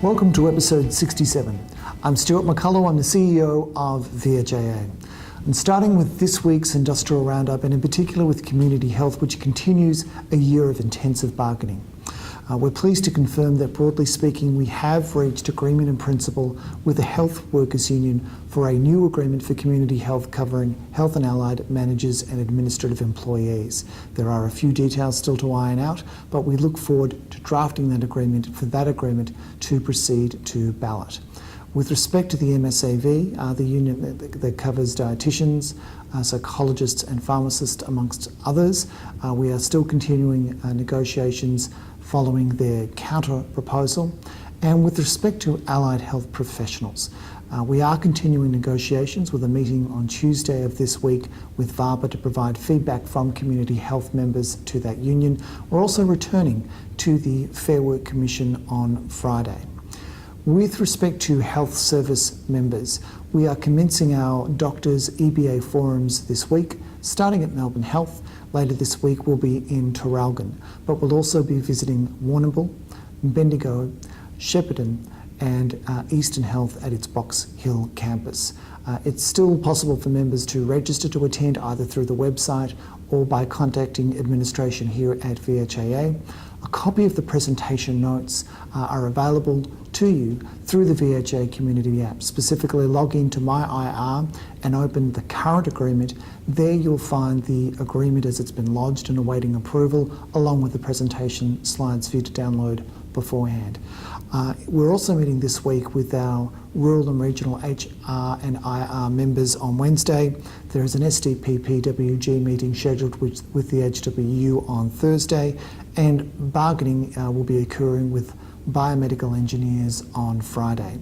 Welcome to episode 67. I'm Stuart McCullough, I'm the CEO of VHIA. And starting with this week's Industrial Roundup, and in particular with community health, which continues a year of intensive bargaining. We're pleased to confirm that, broadly speaking, we have reached agreement in principle with the Health Workers Union for a new agreement for community health covering health and allied managers and administrative employees. There are a few details still to iron out, but we look forward to drafting that agreement to proceed to ballot. With respect to the MSAV, the union that covers dietitians, psychologists and pharmacists amongst others, we are still continuing negotiations following their counter proposal. And with respect to allied health professionals, we are continuing negotiations with a meeting on Tuesday of this week with VHIA to provide feedback from community health members to that union. We're also returning to the Fair Work Commission on Friday. With respect to health service members, we are commencing our Doctors EBA forums this week, starting at Melbourne Health. Later this week we'll be in Traralgon, but we'll also be visiting Warrnambool, Bendigo, Shepparton and Eastern Health at its Box Hill campus. It's still possible for members to register to attend either through the website or by contacting administration here at VHIA. A copy of the presentation notes are available to you through the VHIA community app. Specifically, log into My IR and open the current agreement. There you'll find the agreement as it's been lodged and awaiting approval, along with the presentation slides for you to download beforehand. We're also meeting this week with our rural and regional HR and IR members on Wednesday. There is an SDPPWG meeting scheduled with the HWU on Thursday, and bargaining will be occurring with biomedical engineers on Friday.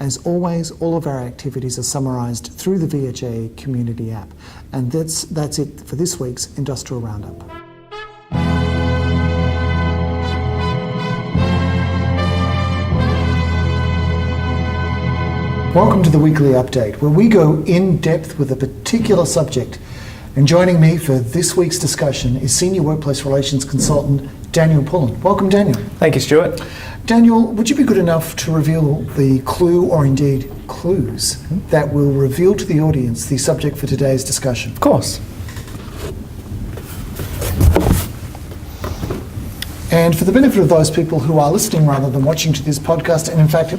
As always, all of our activities are summarised through the VHA community app. And that's it for this week's Industrial Roundup. Welcome to the weekly update, where we go in depth with a particular subject. And joining me for this week's discussion is Senior Workplace Relations Consultant Daniel Pullin. Welcome, Daniel. Thank you, Stuart. Daniel, would you be good enough to reveal the clue, or indeed clues, that will reveal to the audience the subject for today's discussion? Of course. And for the benefit of those people who are listening rather than watching to this podcast, and in fact,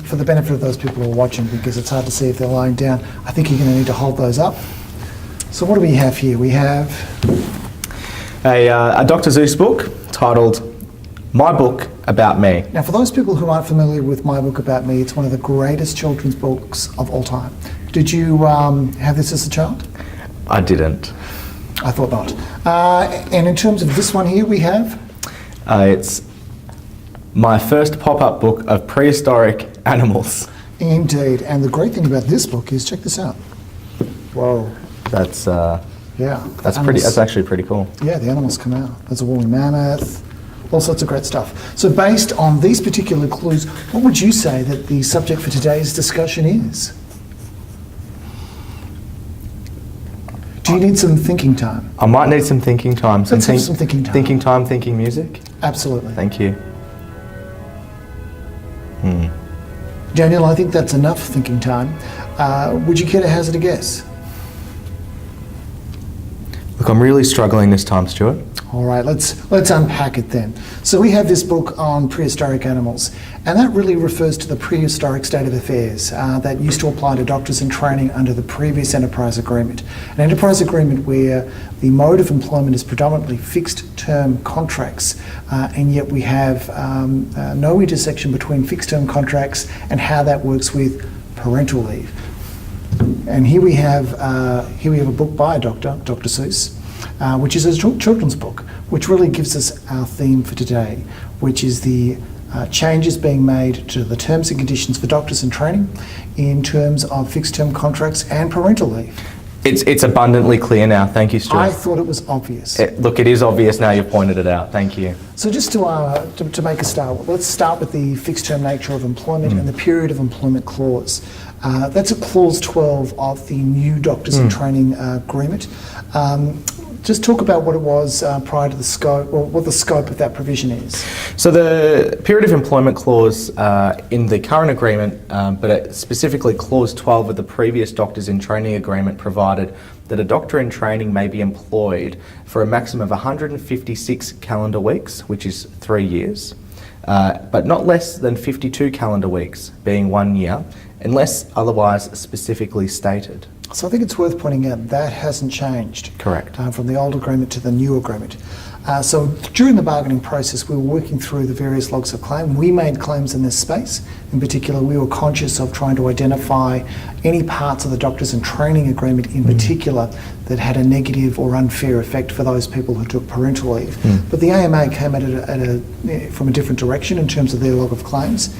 for the benefit of those people who are watching, because it's hard to see if they're lying down, I think you're going to need to hold those up. So what do we have here? We have a Dr. Seuss book titled My Book About Me. Now, for those people who aren't familiar with My Book About Me, it's one of the greatest children's books of all time. Did you have this as a child? I didn't. I thought not. And in terms of this one here, we have? It's my first pop-up book of prehistoric animals. Indeed. And the great thing about this book is, check this out. Whoa. That's That's actually pretty cool. Yeah, the animals come out. There's a woolly mammoth, all sorts of great stuff. So based on these particular clues, what would you say that the subject for today's discussion is? Do you need some thinking time? I might need some thinking time. Let's have some thinking time. Thinking time, thinking music? Absolutely. Thank you. Daniel, I think that's enough thinking time. Would you care to hazard a guess? Look, I'm really struggling this time, Stuart. All right, let's unpack it then. So we have this book on prehistoric animals, and that really refers to the prehistoric state of affairs that used to apply to doctors in training under the previous enterprise agreement. An enterprise agreement where the mode of employment is predominantly fixed-term contracts, and yet we have no intersection between fixed-term contracts and how that works with parental leave. And here we have a book by Dr. Seuss, which is a children's book, which really gives us our theme for today, which is the changes being made to the terms and conditions for doctors in training in terms of fixed-term contracts and parental leave. It's abundantly clear now. Thank you, Stuart. I thought it was obvious. Look, it is obvious now you've pointed it out. Thank you. So just to make a start, let's start with the fixed-term nature of employment and the period of employment clause. That's a clause 12 of the new Doctors in Training agreement. Just talk about what it was prior to the scope, or what the scope of that provision is. So the period of employment clause in the current agreement, but specifically clause 12 of the previous doctors in training agreement, provided that a doctor in training may be employed for a maximum of 156 calendar weeks, which is 3 years, but not less than 52 calendar weeks, being 1 year, unless otherwise specifically stated. So I think it's worth pointing out that hasn't changed. Correct. From the old agreement to the new agreement. So during the bargaining process, we were working through the various logs of claim. We made claims in this space. In particular, we were conscious of trying to identify any parts of the doctors in training agreement in particular that had a negative or unfair effect for those people who took parental leave. But the AMA came at it from a different direction in terms of their log of claims.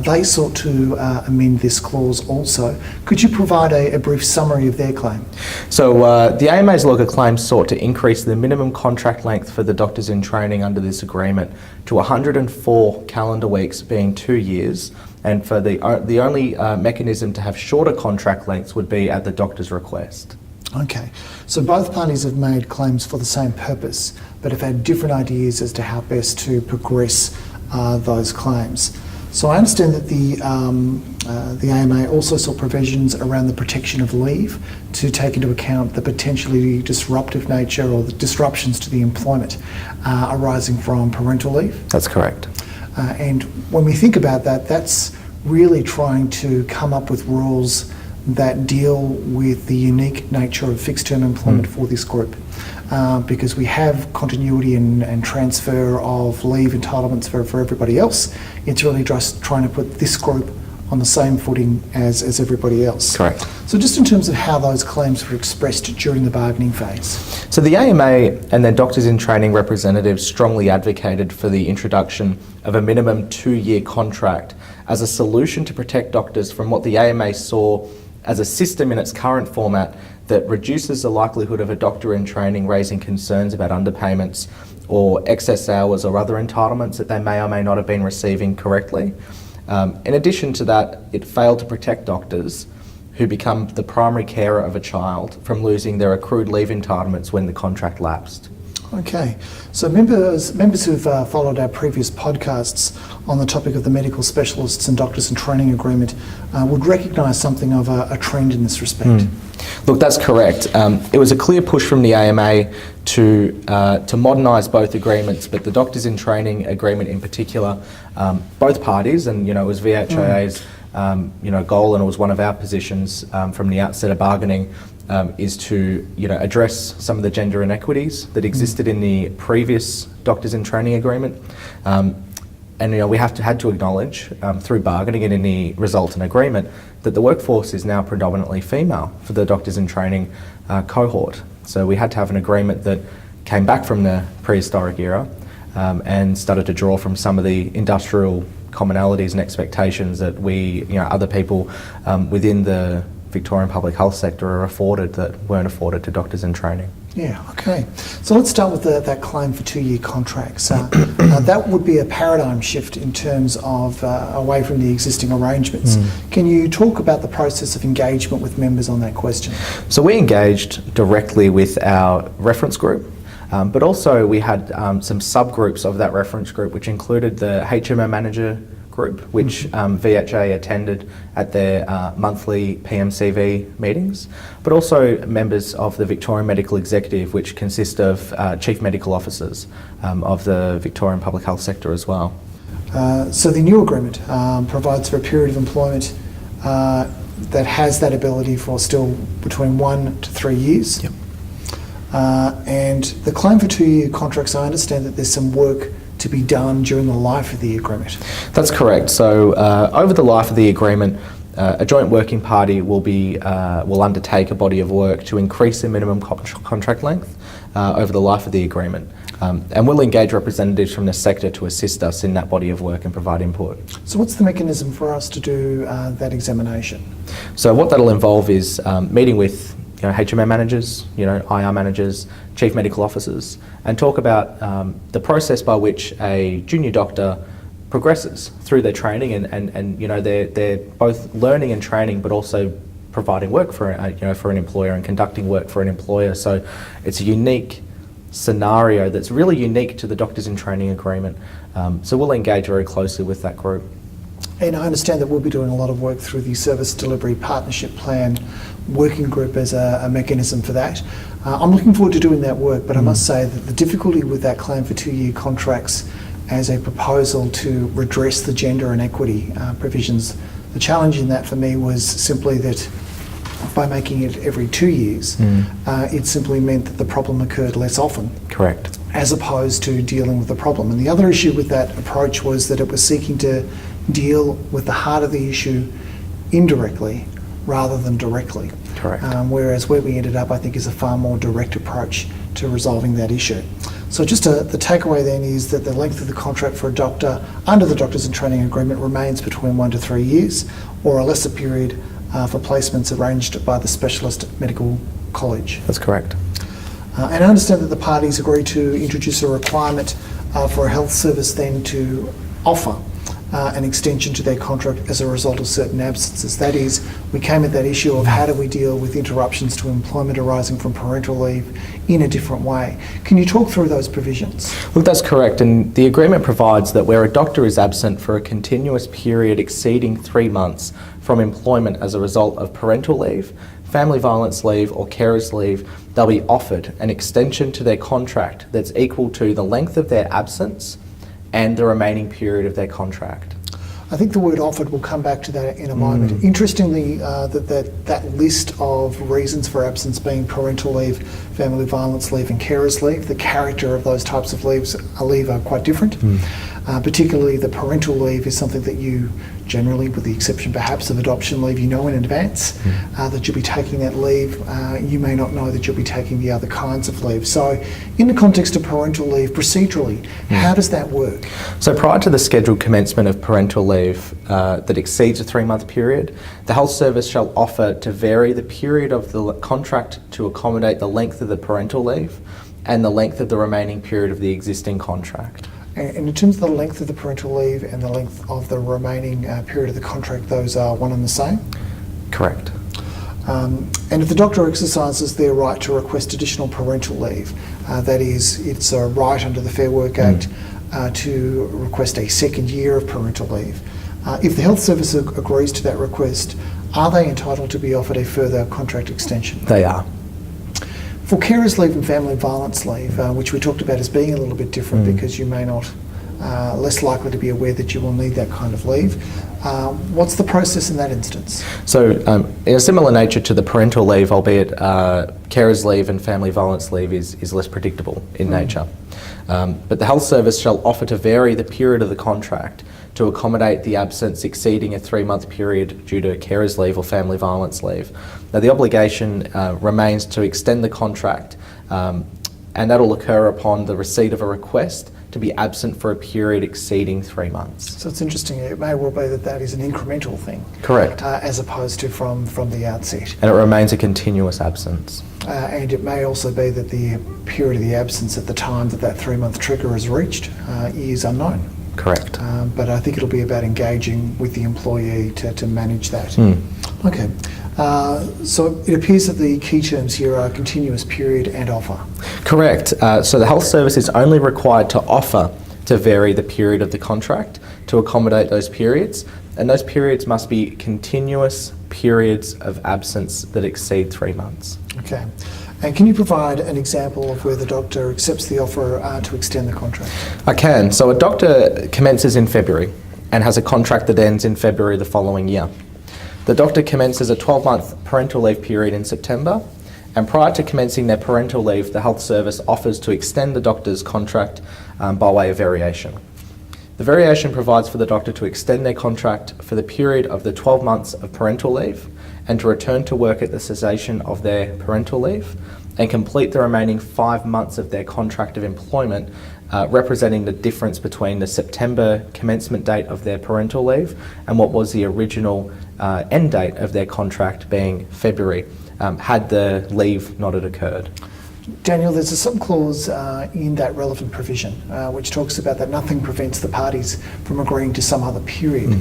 They sought to amend this clause also. Could you provide a brief summary of their claim? So the AMA's log of claims sought to increase the minimum contract length for the doctors in training under this agreement to 104 calendar weeks, being 2 years, and for the only mechanism to have shorter contract lengths would be at the doctor's request. Okay, so both parties have made claims for the same purpose, but have had different ideas as to how best to progress those claims. So I understand that the AMA also saw provisions around the protection of leave to take into account the potentially disruptive nature or the disruptions to the employment arising from parental leave. That's correct. And when we think about that, that's really trying to come up with rules that deal with the unique nature of fixed-term employment for this group. Because we have continuity and transfer of leave entitlements for everybody else. It's really just trying to put this group on the same footing as everybody else. Correct. So just in terms of how those claims were expressed during the bargaining phase. So the AMA and their doctors in training representatives strongly advocated for the introduction of a minimum 2-year contract as a solution to protect doctors from what the AMA saw as a system in its current format that reduces the likelihood of a doctor in training raising concerns about underpayments or excess hours or other entitlements that they may or may not have been receiving correctly. In addition to that, it failed to protect doctors who become the primary carer of a child from losing their accrued leave entitlements when the contract lapsed. Okay, so members who've followed our previous podcasts on the topic of the medical specialists and doctors in training agreement would recognise something of a trend in this respect. Look, that's correct. It was a clear push from the AMA to modernise both agreements, but the doctors in training agreement in particular, both parties, and it was VHIA's goal, and it was one of our positions from the outset of bargaining, is to address some of the gender inequities that existed in the previous doctors in training agreement. And we had to acknowledge through bargaining and in the resultant agreement that the workforce is now predominantly female for the doctors in training cohort. So we had to have an agreement that came back from the prehistoric era and started to draw from some of the industrial commonalities and expectations that other people within the Victorian public health sector are afforded that weren't afforded to doctors in training. Yeah, okay. So let's start with that claim for 2-year contracts. That would be a paradigm shift in terms of away from the existing arrangements. Can you talk about the process of engagement with members on that question? So we engaged directly with our reference group, but also we had some subgroups of that reference group, which included the HMO manager group, which VHA attended at their monthly PMCV meetings, but also members of the Victorian Medical Executive, which consist of chief medical officers of the Victorian public health sector as well. So the new agreement provides for a period of employment that has that ability for still between 1 to 3 years. Yep. And the claim for 2-year contracts, I understand that there's some work to be done during the life of the agreement. That's correct. So over the life of the agreement, a joint working party will undertake a body of work to increase the minimum contract length over the life of the agreement. And we'll engage representatives from the sector to assist us in that body of work and provide input. So what's the mechanism for us to do that examination? So what that'll involve is meeting with HMO managers, IR managers, chief medical officers, and talk about the process by which a junior doctor progresses through their training, and they're both learning and training, but also providing work for an employer and conducting work for an employer. So it's a unique scenario that's really unique to the Doctors in Training agreement. So we'll engage very closely with that group. And I understand that we'll be doing a lot of work through the Service Delivery Partnership Plan working group as a mechanism for that. I'm looking forward to doing that work, but I must say that the difficulty with that claim for 2-year contracts as a proposal to redress the gender inequity provisions, the challenge in that for me was simply that by making it every 2 years, it simply meant that the problem occurred less often. Correct. As opposed to dealing with the problem. And the other issue with that approach was that it was seeking to deal with the heart of the issue indirectly rather than directly. Correct. Whereas where we ended up, I think, is a far more direct approach to resolving that issue. So just the takeaway then is that the length of the contract for a doctor under the Doctors in Training agreement remains between 1 to 3 years, or a lesser period for placements arranged by the Specialist Medical College. That's correct. And I understand that the parties agreed to introduce a requirement for a health service then to offer an extension to their contract as a result of certain absences. That is, we came at that issue of how do we deal with interruptions to employment arising from parental leave in a different way. Can you talk through those provisions? Look, that's correct, and the agreement provides that where a doctor is absent for a continuous period exceeding 3 months from employment as a result of parental leave, family violence leave or carers leave, they'll be offered an extension to their contract that's equal to the length of their absence and the remaining period of their contract. I think the word offered, we'll come back to that in a moment. Interestingly, that list of reasons for absence being parental leave, family violence leave and carers leave, the character of those types of leave are quite different. Particularly the parental leave is something that you generally, with the exception perhaps of adoption leave, you know in advance that you'll be taking that leave. You may not know that you'll be taking the other kinds of leave. So in the context of parental leave, procedurally, how does that work? So prior to the scheduled commencement of parental leave that exceeds a 3-month period, the health service shall offer to vary the period of the contract to accommodate the length of the parental leave and the length of the remaining period of the existing contract. And in terms of the length of the parental leave and the length of the remaining period of the contract, those are one and the same? Correct. And if the doctor exercises their right to request additional parental leave, that is, it's a right under the Fair Work Act to request a second year of parental leave. If the health service agrees to that request, are they entitled to be offered a further contract extension? They are. For carers leave and family violence leave, which we talked about as being a little bit different because you may not, less likely to be aware that you will need that kind of leave, what's the process in that instance? So in a similar nature to the parental leave, albeit carers leave and family violence leave is less predictable in nature. But the health service shall offer to vary the period of the contract to accommodate the absence exceeding a 3-month period due to carers leave or family violence leave. Now the obligation remains to extend the contract and that'll occur upon the receipt of a request to be absent for a period exceeding 3 months. So it's interesting, it may well be that that is an incremental thing. Correct. As opposed to from the outset. And it remains a continuous absence. And it may also be that the period of the absence at the time that that 3-month trigger is reached is unknown. Correct. But I think it'll be about engaging with the employee to manage that. Okay. So it appears that the key terms here are continuous period and offer. Correct. So the health service is only required to offer to vary the period of the contract to accommodate those periods, and those periods must be continuous periods of absence that exceed 3 months. Okay. And can you provide an example of where the doctor accepts the offer to extend the contract? I can. So a doctor commences in February and has a contract that ends in February the following year. The doctor commences a 12-month parental leave period in September, and prior to commencing their parental leave, the health service offers to extend the doctor's contract by way of variation. The variation provides for the doctor to extend their contract for the period of the 12 months of parental leave and to return to work at the cessation of their parental leave and complete the remaining 5 months of their contract of employment, representing the difference between the September commencement date of their parental leave and what was the original end date of their contract being February, had the leave not had occurred. Daniel, there's a subclause in that relevant provision which talks about that nothing prevents the parties from agreeing to some other period.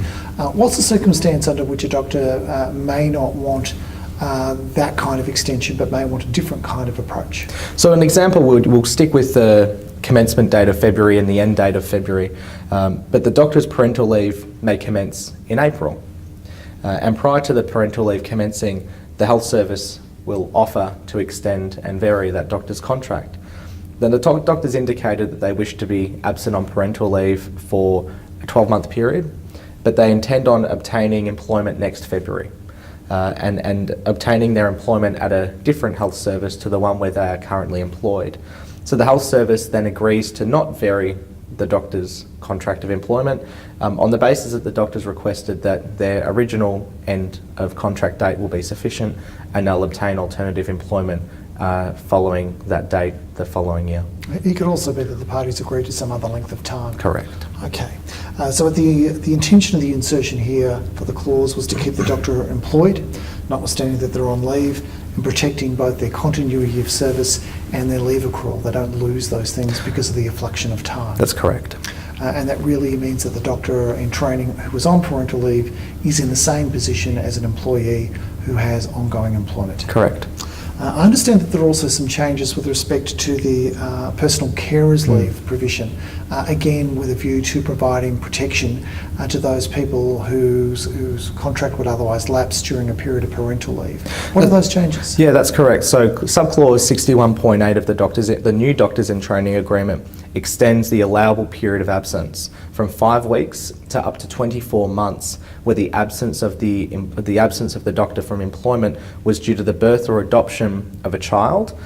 What's the circumstance under which a doctor may not want that kind of extension but may want a different kind of approach? So an example, we'll stick with the commencement date of February and the end date of February, but the doctor's parental leave may commence in April. And prior to the parental leave commencing, the health service will offer to extend and vary that doctor's contract. Then the doctor's indicated that they wish to be absent on parental leave for a 12-month period, but they intend on obtaining employment next February and obtaining their employment at a different health service to the one where they are currently employed. So the health service then agrees to not vary the doctor's contract of employment on the basis that the doctor's requested that their original end of contract date will be sufficient and they'll obtain alternative employment following that date the following year. It could also be that the parties agree to some other length of time. Correct. Okay. So the intention of the insertion here for the clause was to keep the doctor employed, notwithstanding that they're on leave, and protecting both their continuity of service and their leave accrual. They don't lose those things because of the afflection of time. That's correct. And that really means that the doctor in training who was on parental leave is in the same position as an employee who has ongoing employment. Correct. I understand that there are also some changes with respect to the personal carers leave provision, again with a view to providing protection to those people whose contract would otherwise lapse during a period of parental leave. What are those changes? Yeah, that's correct. So subclause 61.8 of the new Doctors in Training Agreement extends the allowable period of absence from 5 weeks to up to 24 months, where the absence of the doctor from employment was due to the birth or adoption of a child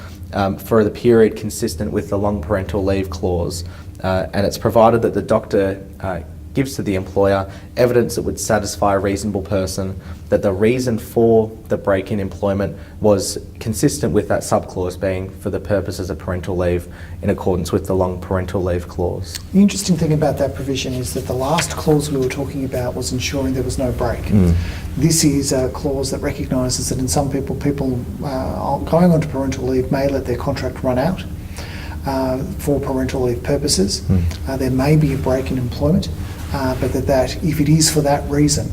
for the period consistent with the Long Parental Leave clause, and it's provided that the doctor gives to the employer evidence that would satisfy a reasonable person that the reason for the break in employment was consistent with that subclause being for the purposes of parental leave in accordance with the Long Parental Leave clause. The interesting thing about that provision is that the last clause we were talking about was ensuring there was no break. This is a clause that recognises that in some people going on to parental leave may let their contract run out for parental leave purposes. There may be a break in employment, but that if it is for that reason,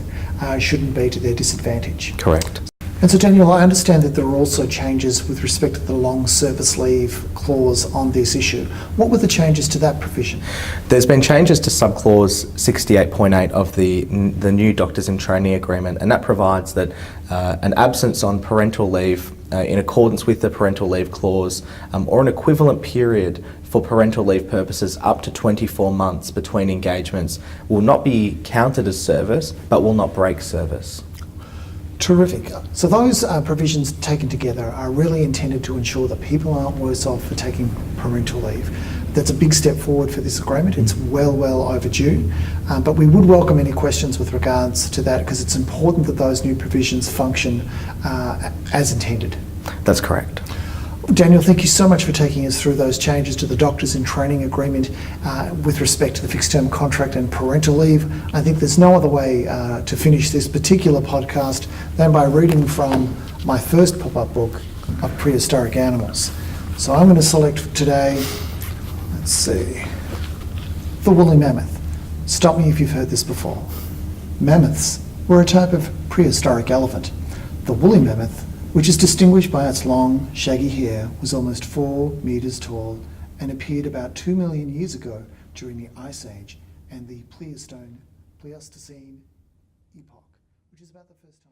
shouldn't be to their disadvantage. Correct. And so, Daniel, I understand that there are also changes with respect to the long service leave clause on this issue. What were the changes to that provision? There's been changes to subclause 68.8 of the new Doctors in Training Agreement, and that provides that an absence on parental leave in accordance with the parental leave clause or an equivalent period for parental leave purposes up to 24 months between engagements will not be counted as service but will not break service. Terrific. So those provisions taken together are really intended to ensure that people aren't worse off for taking parental leave. That's a big step forward for this agreement. It's well overdue, but we would welcome any questions with regards to that because it's important that those new provisions function as intended. That's correct. Daniel, thank you so much for taking us through those changes to the Doctors in Training Agreement with respect to the fixed term contract and parental leave. I think there's no other way to finish this particular podcast than by reading from my first pop-up book of prehistoric animals. So I'm going to select today, let's see, the woolly mammoth. Stop me if you've heard this before. Mammoths were a type of prehistoric elephant. The woolly mammoth, which is distinguished by its long, shaggy hair, was almost 4 metres tall and appeared about 2 million years ago during the Ice Age and the Pleistocene epoch, which is about the first time